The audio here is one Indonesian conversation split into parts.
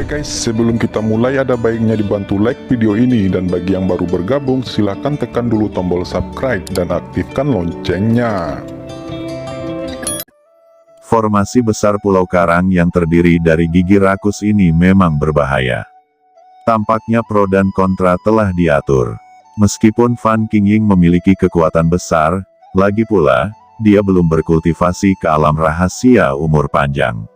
guys, sebelum kita mulai ada baiknya dibantu like video ini, dan bagi yang baru bergabung silahkan tekan dulu tombol subscribe dan aktifkan loncengnya. Formasi besar Pulau Karang yang terdiri dari gigi rakus ini memang berbahaya. Tampaknya pro dan kontra telah diatur. Meskipun Fan Qingying memiliki kekuatan besar, lagi pula, dia belum berkultivasi ke alam rahasia umur panjang.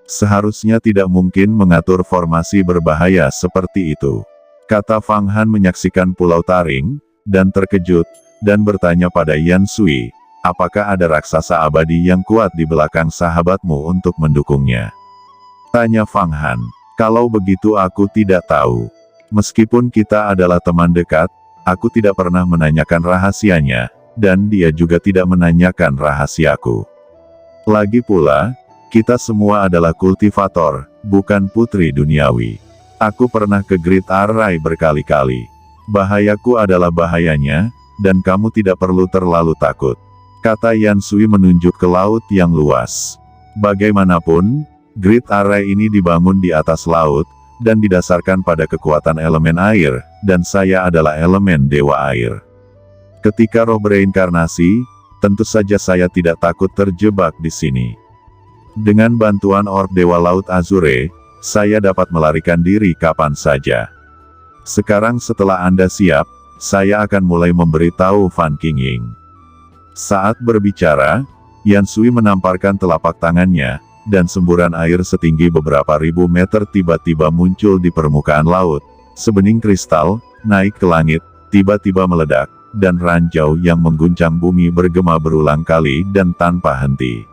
Seharusnya tidak mungkin mengatur formasi berbahaya seperti itu, kata Fang Han menyaksikan Pulau Taring, dan terkejut, dan bertanya pada Yan Sui, apakah ada raksasa abadi yang kuat di belakang sahabatmu untuk mendukungnya? Tanya Fang Han. Kalau begitu aku tidak tahu. Meskipun kita adalah teman dekat, aku tidak pernah menanyakan rahasianya, dan dia juga tidak menanyakan rahasiaku. Lagi pula, kita semua adalah kultivator, bukan putri duniawi. Aku pernah ke Great Array berkali-kali. Bahayaku adalah bahayanya, dan kamu tidak perlu terlalu takut, kata Yan Sui menunjuk ke laut yang luas. Bagaimanapun, Great Array ini dibangun di atas laut, dan didasarkan pada kekuatan elemen air, dan saya adalah elemen dewa air. Ketika roh bereinkarnasi, tentu saja saya tidak takut terjebak di sini. Dengan bantuan orb Dewa Laut Azure, saya dapat melarikan diri kapan saja. Sekarang setelah Anda siap, saya akan mulai memberitahu Fan Qingying. Saat berbicara, Yan Sui menamparkan telapak tangannya, dan semburan air setinggi beberapa ribu meter tiba-tiba muncul di permukaan laut. Sebening kristal, naik ke langit, tiba-tiba meledak, dan ranjau yang mengguncang bumi bergema berulang kali dan tanpa henti.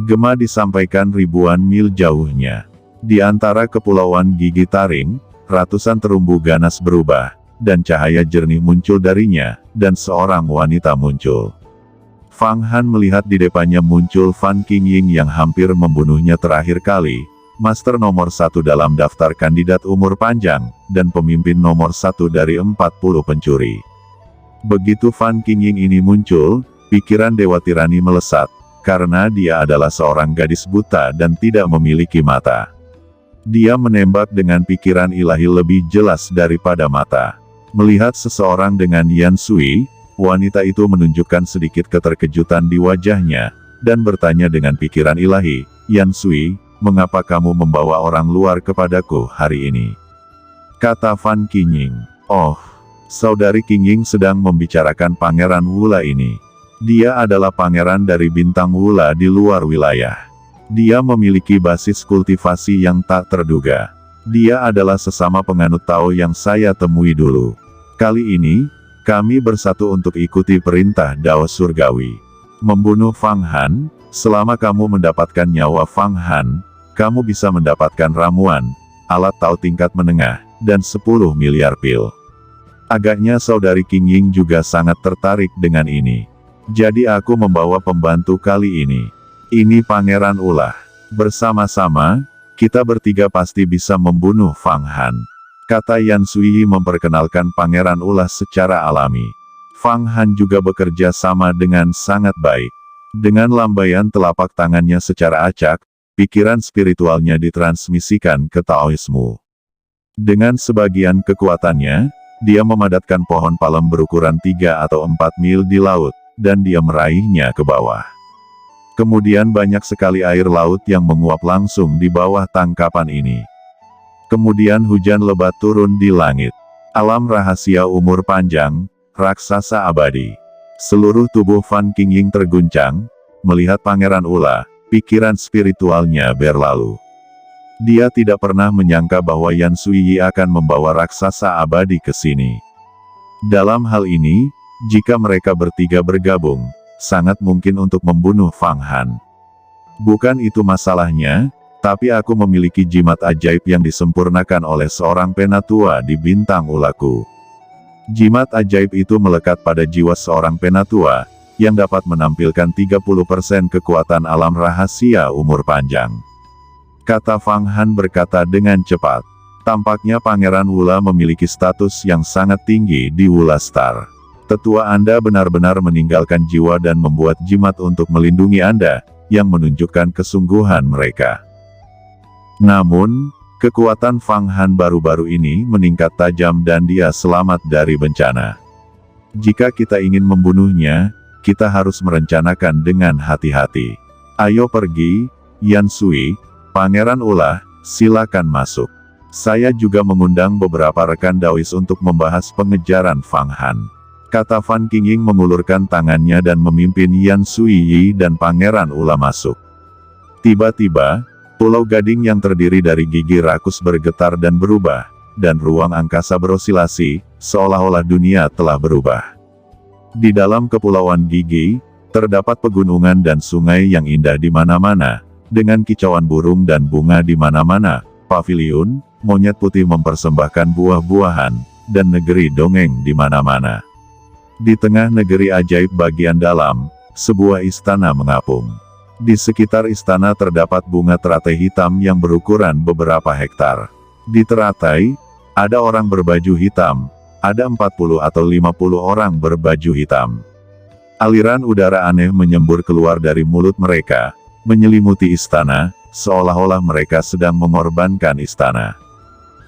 Gema disampaikan ribuan mil jauhnya. Di antara kepulauan Gigi Taring, ratusan terumbu ganas berubah, dan cahaya jernih muncul darinya, dan seorang wanita muncul. Fang Han melihat di depannya muncul Fan Qingying yang hampir membunuhnya terakhir kali, master nomor 1 dalam daftar kandidat umur panjang, dan pemimpin nomor 1 dari 40 pencuri. Begitu Fan Qingying ini muncul, pikiran Dewa Tirani melesat, karena dia adalah seorang gadis buta dan tidak memiliki mata. Dia menembak dengan pikiran ilahi lebih jelas daripada mata. Melihat seseorang dengan Yan Sui, wanita itu menunjukkan sedikit keterkejutan di wajahnya, dan bertanya dengan pikiran ilahi, Yan Sui, mengapa kamu membawa orang luar kepadaku hari ini? Kata Fan Qingying. Oh, saudari Qingying sedang membicarakan Pangeran Wula ini. Dia adalah pangeran dari bintang Wula di luar wilayah. Dia memiliki basis kultivasi yang tak terduga. Dia adalah sesama penganut Tao yang saya temui dulu. Kali ini, kami bersatu untuk ikuti perintah Dao Surgawi. Membunuh Fang Han, selama kamu mendapatkan nyawa Fang Han, kamu bisa mendapatkan ramuan, alat Tao tingkat menengah, dan 10 miliar pil. Agaknya saudari Qingying juga sangat tertarik dengan ini. Jadi aku membawa pembantu kali ini. Ini Pangeran Ulah. Bersama-sama, kita bertiga pasti bisa membunuh Fang Han, kata Yan Sui memperkenalkan Pangeran Ulah secara alami. Fang Han juga bekerja sama dengan sangat baik. Dengan lambaian telapak tangannya secara acak, pikiran spiritualnya ditransmisikan ke Taoisme. Dengan sebagian kekuatannya, dia memadatkan pohon palem berukuran 3 atau 4 mil di laut, dan dia meraihnya ke bawah. Kemudian banyak sekali air laut yang menguap langsung di bawah tangkapan ini. Kemudian hujan lebat turun di langit. Alam rahasia umur panjang, raksasa abadi. Seluruh tubuh Fan Qingying terguncang, melihat Pangeran Ula, pikiran spiritualnya berlalu. Dia tidak pernah menyangka bahwa Yan Sui akan membawa raksasa abadi ke sini. Dalam hal ini, jika mereka bertiga bergabung, sangat mungkin untuk membunuh Fang Han. Bukan itu masalahnya, tapi aku memiliki jimat ajaib yang disempurnakan oleh seorang penatua di bintang Ulaku. Jimat ajaib itu melekat pada jiwa seorang penatua, yang dapat menampilkan 30% kekuatan alam rahasia umur panjang. Kata Fang Han berkata dengan cepat. Tampaknya Pangeran Wula memiliki status yang sangat tinggi di Wula Star. Tetua Anda benar-benar meninggalkan jiwa dan membuat jimat untuk melindungi Anda, yang menunjukkan kesungguhan mereka. Namun, Kekuatan Fang Han baru-baru ini meningkat tajam dan dia selamat dari bencana. Jika kita ingin membunuhnya, kita harus merencanakan dengan hati-hati. Ayo pergi, Yan Sui, Pangeran Ulah, silakan masuk. Saya juga mengundang beberapa rekan Daois untuk membahas pengejaran Fang Han. Kata Fan Qingying mengulurkan tangannya dan memimpin Yan Sui Yi dan Pangeran Ulah masuk. Tiba-tiba, Pulau Gading yang terdiri dari gigi rakus bergetar dan berubah, dan ruang angkasa berosilasi, seolah-olah dunia telah berubah. Di dalam kepulauan gigi, terdapat pegunungan dan sungai yang indah di mana-mana, dengan kicauan burung dan bunga di mana-mana, paviliun, monyet putih mempersembahkan buah-buahan, dan negeri dongeng di mana-mana. Di tengah negeri ajaib bagian dalam, sebuah istana mengapung. Di sekitar istana terdapat bunga teratai hitam yang berukuran beberapa hektar. Di teratai, ada orang berbaju hitam, ada 40 atau 50 orang berbaju hitam. Aliran udara aneh menyembur keluar dari mulut mereka, menyelimuti istana, seolah-olah mereka sedang mengorbankan istana.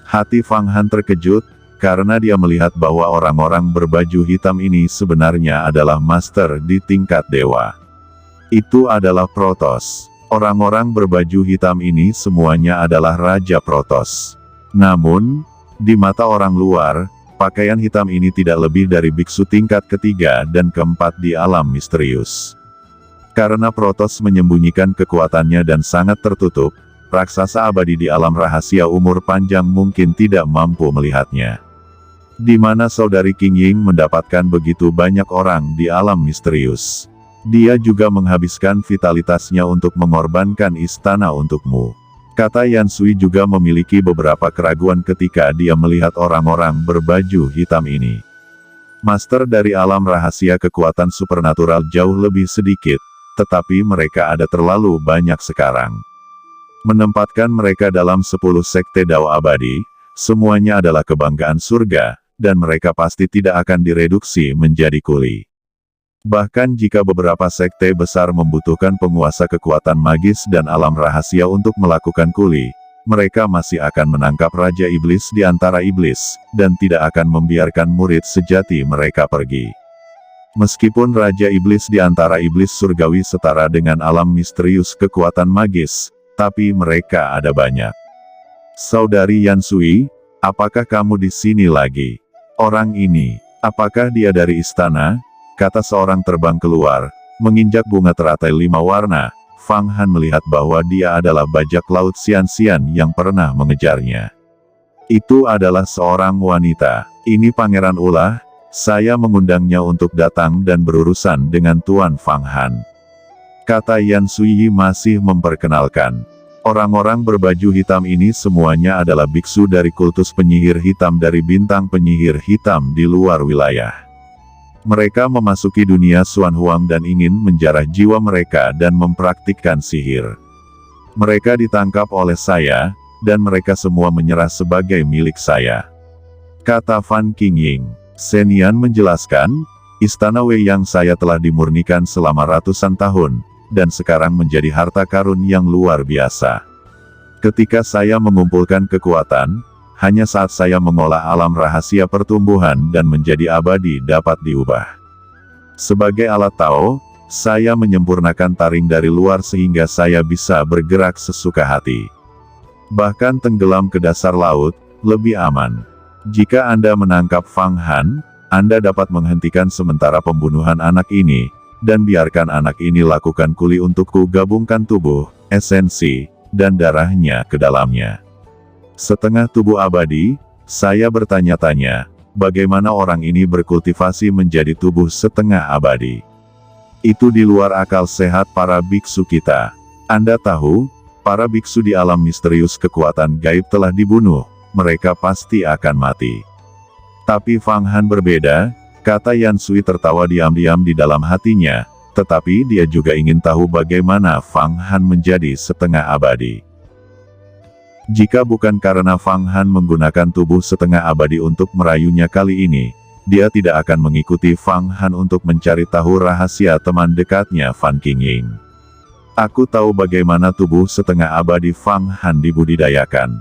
Hati Fang Han terkejut, karena dia melihat bahwa orang-orang berbaju hitam ini sebenarnya adalah master di tingkat dewa. Itu adalah Protoss. Orang-orang berbaju hitam ini semuanya adalah Raja Protoss. Namun, di mata orang luar, pakaian hitam ini tidak lebih dari biksu tingkat ketiga dan keempat di alam misterius. Karena Protoss menyembunyikan kekuatannya dan sangat tertutup, raksasa abadi di alam rahasia umur panjang mungkin tidak mampu melihatnya. Di mana saudari Qingying mendapatkan begitu banyak orang di alam misterius? Dia juga menghabiskan vitalitasnya untuk mengorbankan istana untukmu. Kata Yan Sui juga memiliki beberapa keraguan ketika dia melihat orang-orang berbaju hitam ini. Master dari alam rahasia kekuatan supernatural jauh lebih sedikit, tetapi mereka ada terlalu banyak sekarang. Menempatkan mereka dalam 10 sekte Dao abadi, semuanya adalah kebanggaan surga, dan mereka pasti tidak akan direduksi menjadi kuli. Bahkan jika beberapa sekte besar membutuhkan penguasa kekuatan magis dan alam rahasia untuk melakukan kuli, mereka masih akan menangkap Raja Iblis di antara iblis, dan tidak akan membiarkan murid sejati mereka pergi. Meskipun Raja Iblis di antara iblis surgawi setara dengan alam misterius kekuatan magis, tapi mereka ada banyak. Saudari Yan Sui, apakah kamu di sini lagi? Orang ini, apakah dia dari istana? Kata seorang terbang keluar, menginjak bunga teratai 5 warna. Fang Han melihat bahwa dia adalah bajak laut Xian-Xian yang pernah mengejarnya. Itu adalah seorang wanita. Ini Pangeran Ulah, saya mengundangnya untuk datang dan berurusan dengan Tuan Fang Han. Kata Yan Sui masih memperkenalkan. Orang-orang berbaju hitam ini semuanya adalah biksu dari kultus penyihir hitam dari bintang penyihir hitam di luar wilayah. Mereka memasuki dunia Xuan Huang dan ingin menjarah jiwa mereka dan mempraktikkan sihir. Mereka ditangkap oleh saya, dan mereka semua menyerah sebagai milik saya. Kata Fan Qingying. Senian menjelaskan, Istana Wei yang saya telah dimurnikan selama ratusan tahun, dan sekarang menjadi harta karun yang luar biasa. Ketika saya mengumpulkan kekuatan, hanya saat saya mengolah alam rahasia pertumbuhan dan menjadi abadi dapat diubah. Sebagai alat Tao, saya menyempurnakan taring dari luar sehingga saya bisa bergerak sesuka hati. Bahkan tenggelam ke dasar laut, lebih aman. Jika Anda menangkap Fang Han, Anda dapat menghentikan sementara pembunuhan anak ini, dan biarkan anak ini lakukan kuli untukku gabungkan tubuh, esensi, dan darahnya ke dalamnya. Setengah tubuh abadi, saya bertanya-tanya, bagaimana orang ini berkultivasi menjadi tubuh setengah abadi? Itu di luar akal sehat para biksu kita. Anda tahu, para biksu di alam misterius kekuatan gaib telah dibunuh, mereka pasti akan mati. Tapi Fang Han berbeda, kata Yan Sui tertawa diam-diam di dalam hatinya, tetapi dia juga ingin tahu bagaimana Fang Han menjadi setengah abadi. Jika bukan karena Fang Han menggunakan tubuh setengah abadi untuk merayunya kali ini, dia tidak akan mengikuti Fang Han untuk mencari tahu rahasia teman dekatnya Fan Qingying. Aku tahu bagaimana tubuh setengah abadi Fang Han dibudidayakan.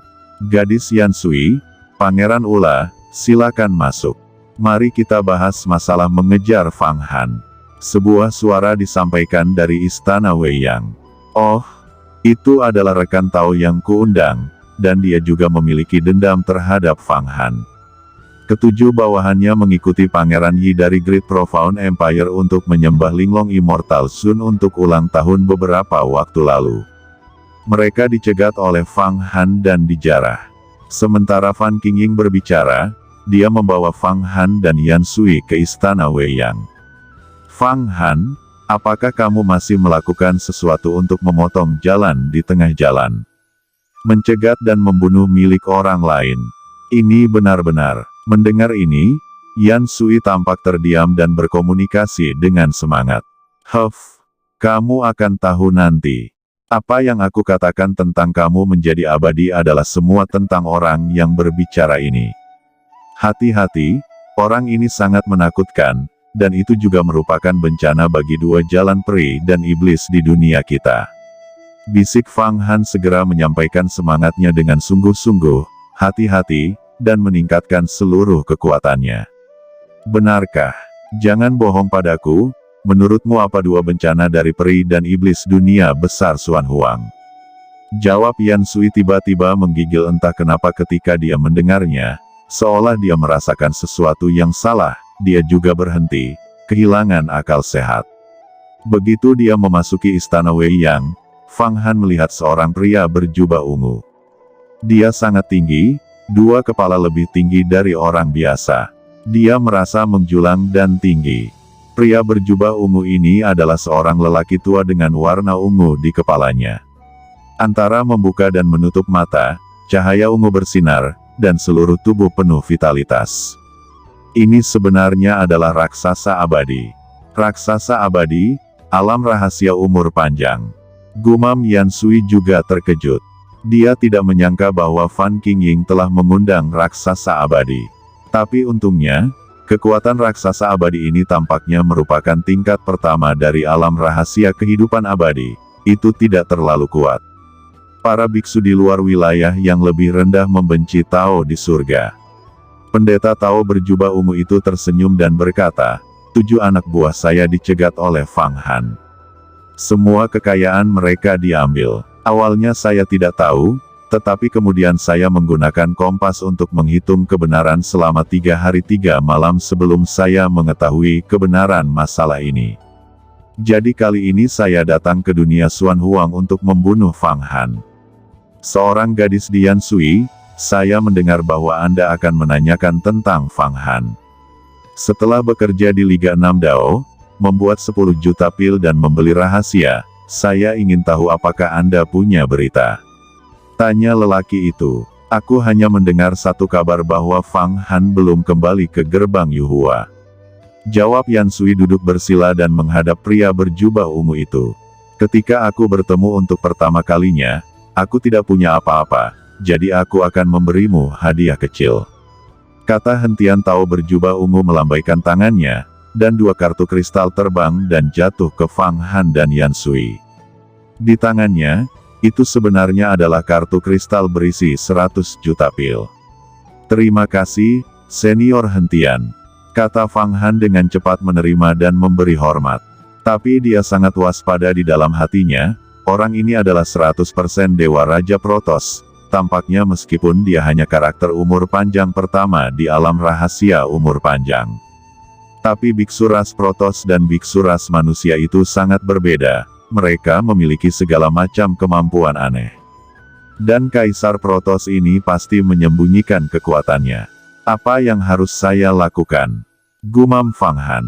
Gadis Yan Sui, Pangeran Ula, silakan masuk. Mari kita bahas masalah mengejar Fang Han. Sebuah suara disampaikan dari istana Weiyang. Oh, itu adalah rekan Tao yang kuundang, dan dia juga memiliki dendam terhadap Fang Han. Ketujuh bawahannya mengikuti Pangeran Yi dari Great Profound Empire untuk menyembah Linglong Immortal Sun untuk ulang tahun beberapa waktu lalu. Mereka dicegat oleh Fang Han dan dijarah. Sementara Fan Qingying berbicara, dia membawa Fang Han dan Yan Sui ke istana Weiyang. Fang Han, apakah kamu masih melakukan sesuatu untuk memotong jalan di tengah jalan? Mencegat dan membunuh milik orang lain. Ini benar-benar. Mendengar ini, Yan Sui tampak terdiam dan berkomunikasi dengan semangat. Kamu akan tahu nanti. Apa yang aku katakan tentang kamu menjadi abadi adalah semua tentang orang yang berbicara ini. Hati-hati, orang ini sangat menakutkan, dan itu juga merupakan bencana bagi dua jalan peri dan iblis di dunia kita. Bisik Fang Han segera menyampaikan semangatnya dengan sungguh-sungguh, hati-hati, dan meningkatkan seluruh kekuatannya. Benarkah? Jangan bohong padaku. Menurutmu apa dua bencana dari peri dan iblis dunia besar Xuan Huang? Jawab Yan Sui tiba-tiba menggigil entah kenapa ketika dia mendengarnya, seolah dia merasakan sesuatu yang salah, dia juga berhenti, kehilangan akal sehat. Begitu dia memasuki istana Weiyang, Fang Han melihat seorang pria berjubah ungu. Dia sangat tinggi, dua kepala lebih tinggi dari orang biasa. Dia merasa menjulang dan tinggi. Pria berjubah ungu ini adalah seorang lelaki tua dengan warna ungu di kepalanya. Antara membuka dan menutup mata, cahaya ungu bersinar, dan seluruh tubuh penuh vitalitas. Ini sebenarnya adalah raksasa abadi. Raksasa abadi, alam rahasia umur panjang. Gumam Yan Sui juga terkejut. Dia tidak menyangka bahwa Fan Qingying telah mengundang raksasa abadi. Tapi untungnya, kekuatan raksasa abadi ini tampaknya merupakan tingkat pertama dari alam rahasia kehidupan abadi. Itu tidak terlalu kuat. Para biksu di luar wilayah yang lebih rendah membenci Tao di surga. Pendeta Tao berjubah ungu itu tersenyum dan berkata, 7 anak buah saya dicegat oleh Fang Han. Semua kekayaan mereka diambil. Awalnya saya tidak tahu, tetapi kemudian saya menggunakan kompas untuk menghitung kebenaran selama 3 hari 3 malam sebelum saya mengetahui kebenaran masalah ini. Jadi kali ini saya datang ke dunia Xuan Huang untuk membunuh Fang Han. Seorang gadis di Yan Sui, saya mendengar bahwa Anda akan menanyakan tentang Fang Han. Setelah bekerja di Liga 6 Dao, membuat 10 juta pil dan membeli rahasia, saya ingin tahu apakah Anda punya berita. Tanya lelaki itu. Aku hanya mendengar satu kabar bahwa Fang Han belum kembali ke gerbang Yuhua. Jawab Yan Sui duduk bersila dan menghadap pria berjubah ungu itu. Ketika aku bertemu untuk pertama kalinya, aku tidak punya apa-apa, jadi aku akan memberimu hadiah kecil. Kata hentian Tao berjubah ungu melambaikan tangannya, dan 2 kartu kristal terbang dan jatuh ke Fang Han dan Yan Sui. Di tangannya, itu sebenarnya adalah kartu kristal berisi 100 juta pil. Terima kasih, senior hentian. Kata Fang Han dengan cepat menerima dan memberi hormat. Tapi dia sangat waspada di dalam hatinya, orang ini adalah 100% Dewa Raja Protos. Tampaknya meskipun dia hanya karakter umur panjang pertama di alam rahasia umur panjang. Tapi biksu ras Protos dan biksu ras manusia itu sangat berbeda. Mereka memiliki segala macam kemampuan aneh. Dan Kaisar Protos ini pasti menyembunyikan kekuatannya. Apa yang harus saya lakukan? Gumam Fang Han.